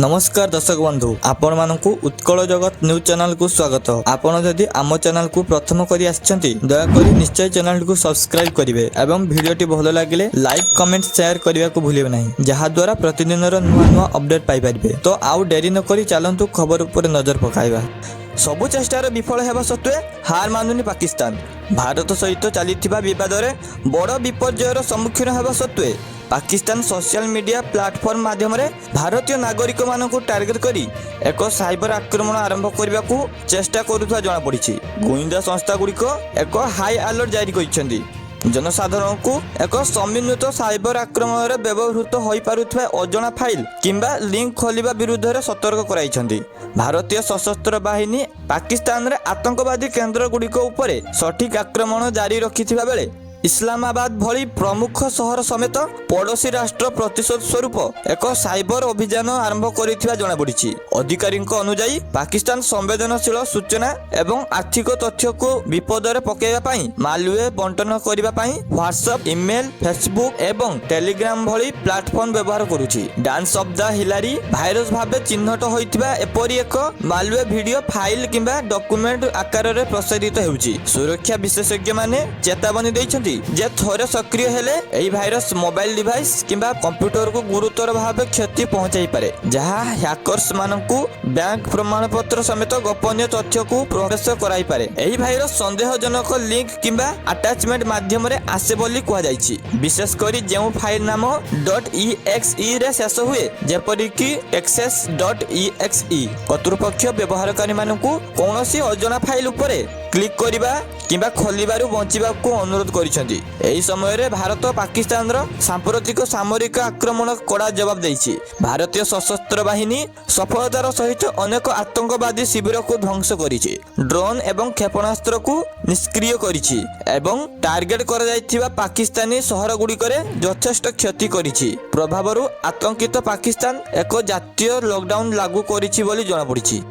नमस्कार दर्शक बंधु आपण मानकु उत्कल जगत न्यूज चैनल को स्वागत। आपण जदि आम चैनल को प्रथम करी आछंती दयाकोरी निश्चय चैनल को सब्सक्राइब करिवे एवं वीडियोटी भलो लागिले लाइक कमेंट शेयर करिवा को भूलिबे नाही जहा द्वारा प्रतिदिन नुआ अपडेट पाई परिबे। तो आउ डेरी न करी चलंतु खबर ऊपर नजर पकाइबा। सबु चेष्टार विफल हेबा सत्वे हार मानुनी पाकिस्तान। भारत सहित चलीथिबा विवाद रे बड़ विपर्ययर सम्मुखीन हेबा सत्वे पाकिस्तान सोशल मीडिया प्लेटफॉर्म माध्यम रे भारतीय नागरिक मानकु टार्गेट करी एक साइबर आक्रमण आरंभ करने को चेष्टा करुवा जना पड़ी। गुइंदा संस्था गुड़िक एक हाई अलर्ट जारी करिसेंती। जनसाधारण को एक सम्मिलित साइबर आक्रमण में व्यवहृत हो पारुଥିବା अजଣା फाइल किंबा लिंक खोलिबा विरुद्ध रे सतर्क कराइछंती। भारतीय सशस्त्र बाहिनी पाकिस्तान रे आतंकवादी केंद्र गुड़िक उपरे सठिक आक्रमण जारी रखिथिबा बेले इस्लामाबाद भली प्रमुख शहर समेत पड़ोशी राष्ट्र प्रतिशोध स्वरूप एक साइबर अभियान आरंभ करिथिबा जଣା पड़िछि। अधिकारीଙ୍କ अनुसार पाकिस्तान संवेदनशील सूचना एवं आर्थिक तथ्य को विपद रे पकेइबा पई मालवेयर बंटन करिबा पई व्हाट्सएप ईमेल फेसबुक एवं टेलीग्राम भली प्लेटफॉर्म व्यवहार करूछि। Dance of the Hillary virus भाबे चिन्हट होइथिबा एपरि एक मालवेयर वीडियो फाइल किंबा डॉक्यूमेंट आकार रे प्रसारित हेउछि। सुरक्षा विशेषज्ञ माने चेतावनी दैछन्ति जे थोड़े सक्रिय हेले एही भाइरस मोबाइल डिवाइस किंबा कंप्यूटर को गुरुतर भाव क्षति पहुंचाई पारे जहां हैकर्स मानकु बैंक प्रमाण पत्र समेत गोपनीय तथ्य को प्रवेश कराई पारे। एही भाइरस संदेहजनक लिंक किंबा अटैचमेंट माध्यम रे आसे बोली कुआ जायछि। विशेष करी जेउ फाइल नाम .exe रे शेष हुए जेपरि कि access.exe कर्तृपक्ष व्यवहारकारी मानकु कोनोसी अजଣା फाइल उपरे क्लिक करिबा किंबा खोलिबारु बंचिबा को अनुरोध करिसेंती। एही समय रे भारत पाकिस्तान रो सांप्रतिक सामरिक आक्रमण कड़ा जवाब देइछि। भारतीय सशस्त्र बाहिनी सफलतार सहित अनेक आतंकवादी शिविर को ध्वंस करिछि, ड्रोन एवं क्षेपणास्त्र को निष्क्रिय करिछि एवं टार्गेट करा जायथिबा पाकिस्तानी शहर गुड़िकरे यथेष्ट क्षति करिछि। प्रभावरु आतंकित पाकिस्तान एक जातीय लॉकडाउन लागू करिछि बोली जଣା पड़िछि।